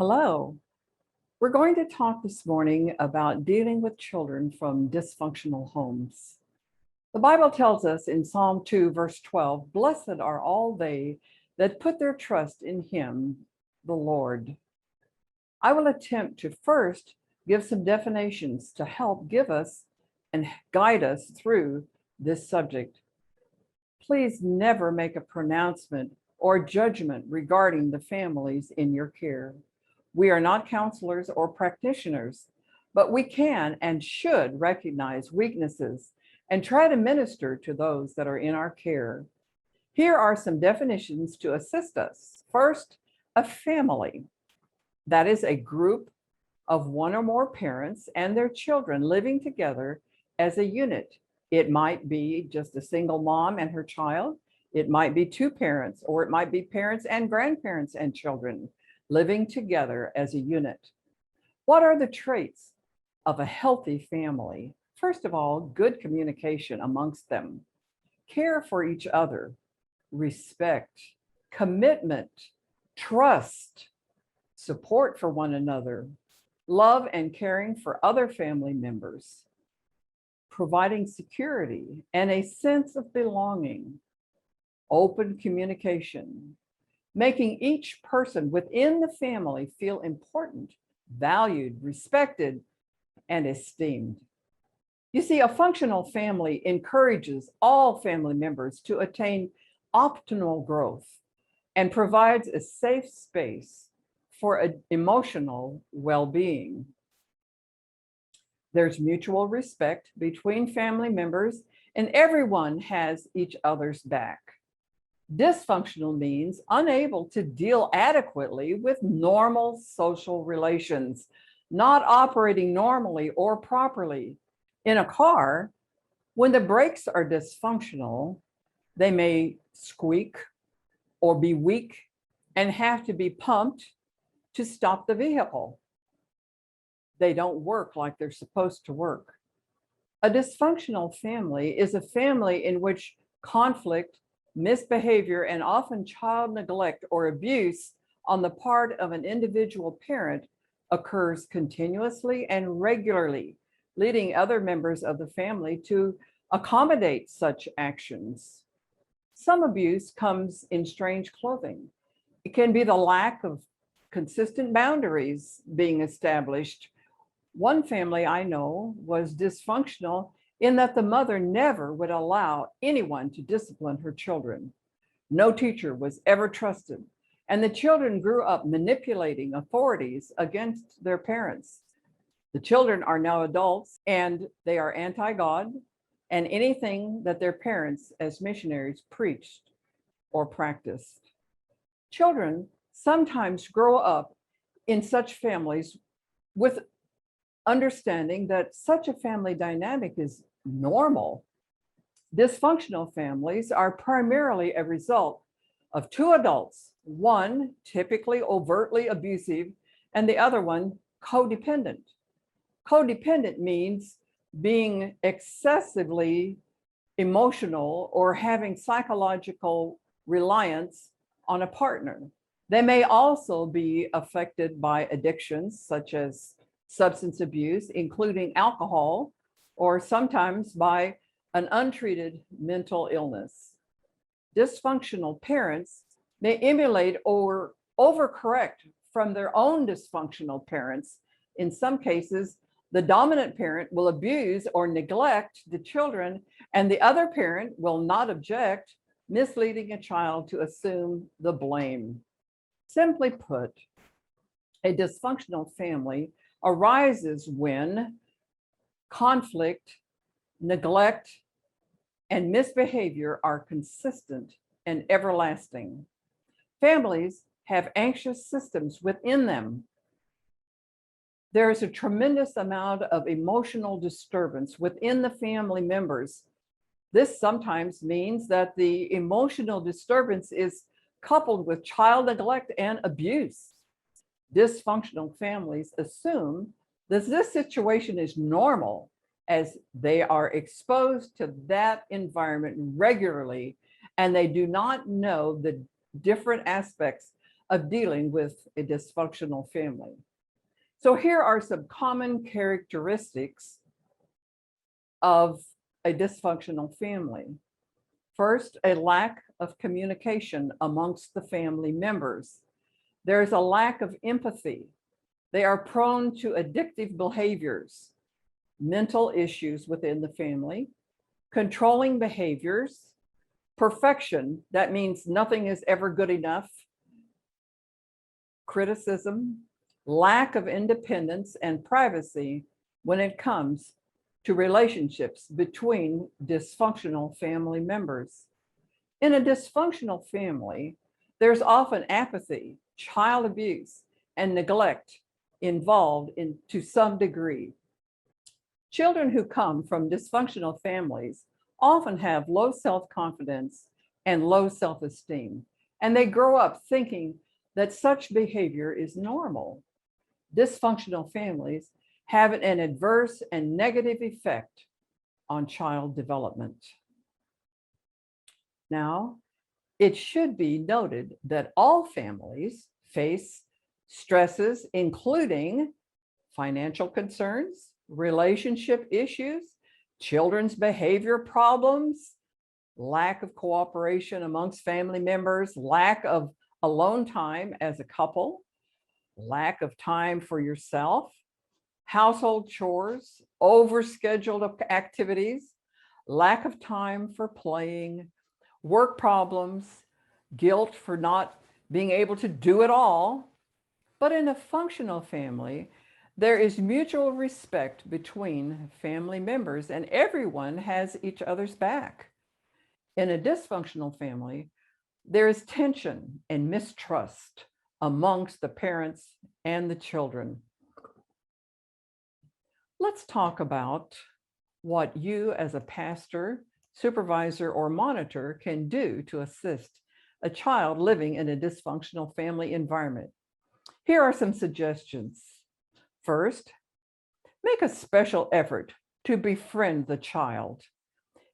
Hello. We're going to talk this morning about dealing with children from dysfunctional homes. The Bible tells us in Psalm 2, verse 12, "Blessed are all they that put their trust in him, the Lord." I will attempt to first give some definitions to help give us and guide us through this subject. Please never make a pronouncement or judgment regarding the families in your care. We are not counselors or practitioners, but we can and should recognize weaknesses and try to minister to those that are in our care. Here are some definitions to assist us. First, a family. That is a group of one or more parents and their children living together as a unit. It might be just a single mom and her child. It might be two parents, or it might be parents and grandparents and children living together as a unit. What are the traits of a healthy family? First of all, good communication amongst them, care for each other, respect, commitment, trust, support for one another, love and caring for other family members, providing security and a sense of belonging, open communication, making each person within the family feel important, valued, respected, and esteemed. You see, a functional family encourages all family members to attain optimal growth and provides a safe space for emotional well-being. There's mutual respect between family members, and everyone has each other's back. Dysfunctional means unable to deal adequately with normal social relations, not operating normally or properly. In a car, when the brakes are dysfunctional, they may squeak or be weak and have to be pumped to stop the vehicle. They don't work like they're supposed to work. A dysfunctional family is a family in which conflict, misbehavior, and often child neglect or abuse on the part of an individual parent occurs continuously and regularly, leading other members of the family to accommodate such actions. Some abuse comes in strange clothing. It can be the lack of consistent boundaries being established. One family I know was dysfunctional in that the mother never would allow anyone to discipline her children. No teacher was ever trusted, and the children grew up manipulating authorities against their parents. The children are now adults and they are anti-God and anything that their parents as missionaries preached or practiced. Children sometimes grow up in such families with understanding that such a family dynamic is normal. Dysfunctional families are primarily a result of two adults, one typically overtly abusive and the other one codependent. Codependent means being excessively emotional or having psychological reliance on a partner. They may also be affected by addictions such as substance abuse, including alcohol, or sometimes by an untreated mental illness. Dysfunctional parents may emulate or overcorrect from their own dysfunctional parents. In some cases, the dominant parent will abuse or neglect the children, and the other parent will not object, misleading a child to assume the blame. Simply put, a dysfunctional family arises when conflict, neglect, and misbehavior are consistent and everlasting. Families have anxious systems within them. There is a tremendous amount of emotional disturbance within the family members. This sometimes means that the emotional disturbance is coupled with child neglect and abuse. Dysfunctional families assume that this situation is normal as they are exposed to that environment regularly, and they do not know the different aspects of dealing with a dysfunctional family. So here are some common characteristics of a dysfunctional family. First, a lack of communication amongst the family members. There's a lack of empathy. They are prone to addictive behaviors, mental issues within the family, controlling behaviors, perfection, that means nothing is ever good enough, criticism, lack of independence and privacy when it comes to relationships between dysfunctional family members. In a dysfunctional family, there's often apathy, child abuse, and neglect involved to some degree. Children who come from dysfunctional families often have low self-confidence and low self-esteem, and they grow up thinking that such behavior is normal. Dysfunctional families have an adverse and negative effect on child development. Now, it should be noted that all families face stresses, including financial concerns, relationship issues, children's behavior problems, lack of cooperation amongst family members, lack of alone time as a couple, lack of time for yourself, household chores, overscheduled activities, lack of time for playing, work problems, guilt for not being able to do it all. But in a functional family, there is mutual respect between family members and everyone has each other's back. In a dysfunctional family, there is tension and mistrust amongst the parents and the children. Let's talk about what you as a pastor, supervisor, or monitor can do to assist a child living in a dysfunctional family environment. Here are some suggestions. First, make a special effort to befriend the child.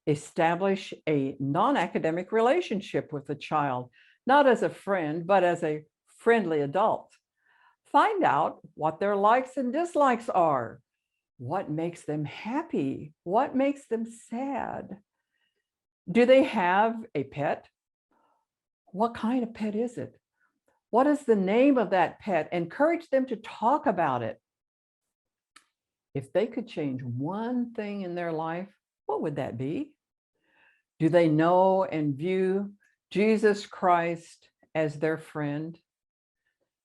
Establish a non-academic relationship with the child, not as a friend, but as a friendly adult. Find out what their likes and dislikes are. What makes them happy? What makes them sad? Do they have a pet? What kind of pet is it? What is the name of that pet? Encourage them to talk about it. If they could change one thing in their life, what would that be? Do they know and view Jesus Christ as their friend?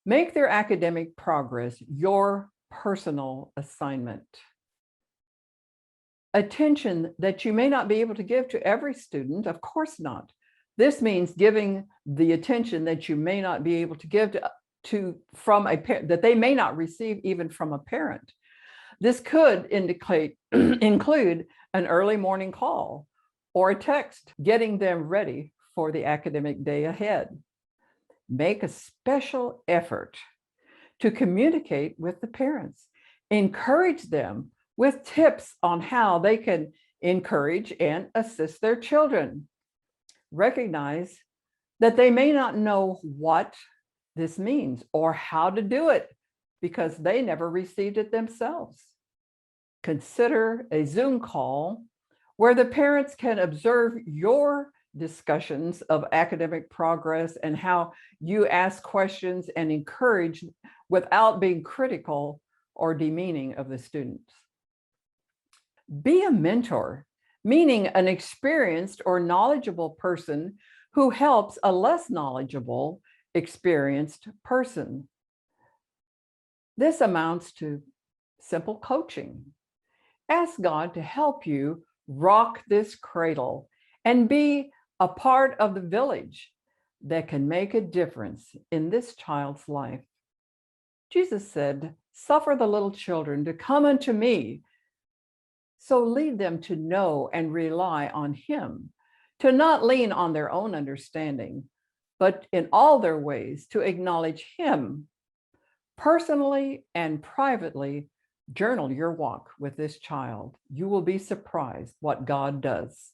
Make their academic progress your personal assignment. Attention that you may not be able to give to every student, of course not. This means giving the attention that you may not be able to give from a parent, that they may not receive even from a parent. This could include an early morning call or a text, getting them ready for the academic day ahead. Make a special effort to communicate with the parents. Encourage them with tips on how they can encourage and assist their children. Recognize that they may not know what this means or how to do it because they never received it themselves. Consider a Zoom call where the parents can observe your discussions of academic progress and how you ask questions and encourage without being critical or demeaning of the students. Be a mentor, meaning an experienced or knowledgeable person who helps a less knowledgeable, experienced person. This amounts to simple coaching. Ask God to help you rock this cradle and be a part of the village that can make a difference in this child's life. Jesus said, "Suffer the little children to come unto me." So lead them to know and rely on him, to not lean on their own understanding, but in all their ways to acknowledge him. Personally and privately, journal your walk with this child. You will be surprised what God does.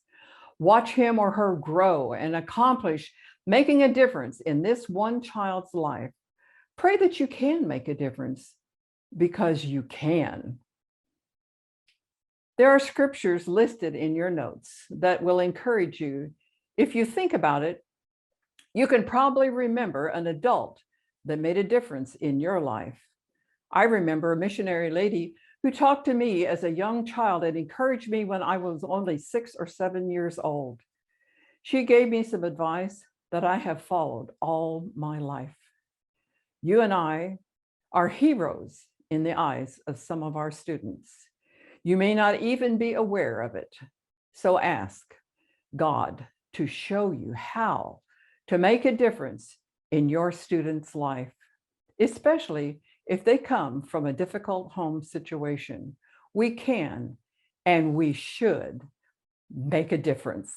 Watch him or her grow and accomplish making a difference in this one child's life. Pray that you can make a difference because you can. There are scriptures listed in your notes that will encourage you. If you think about it, you can probably remember an adult that made a difference in your life. I remember a missionary lady who talked to me as a young child and encouraged me when I was only 6 or 7 years old. She gave me some advice that I have followed all my life. You and I are heroes in the eyes of some of our students. You may not even be aware of it. So ask God to show you how to make a difference in your student's life, especially if they come from a difficult home situation. We can and we should make a difference.